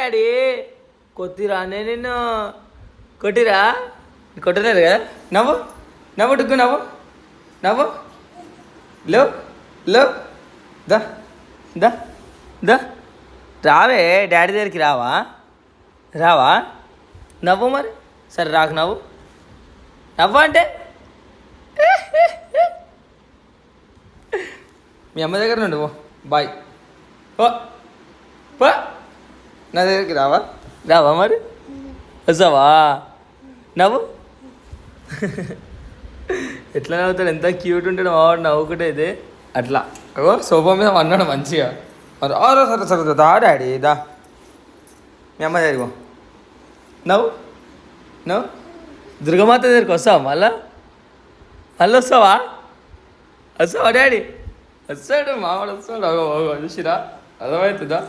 daddy కొత్తిరా నిన్ను కొట్టిరా కొట్టలేదు కదా నవ్వు నవ్వు డుగ్గు నవ్వు నవ్వు లేవు లేవు దా దా దా రావే డాడీ దగ్గరికి రావా రావా నవ్వు మరి సరే రాకు నవ్వు నవ్వు అంటే మీ అమ్మ దగ్గర నుండి ఓ బాయ్ ఓ పో నా దగ్గరికి రావా రావా మరి వస్తావా నవ్వు ఎట్లా నవ్వుతాడు ఎంత క్యూట్ ఉంటాడు మావాడు నవ్వుకుంటే అట్లా అగో సోఫా మీద అన్నాడు మంచిగా మరి సరే సరే దా డాడీ దా మీ అమ్మ దగ్గరికి నవ్వు నవ్వు దుర్గమాత దగ్గరికి వస్తావా మళ్ళీ వస్తావా వస్తావా డాడీ వస్తాడు మావాడు వస్తాడు అగో చూసిరా అర్థమవుతుందా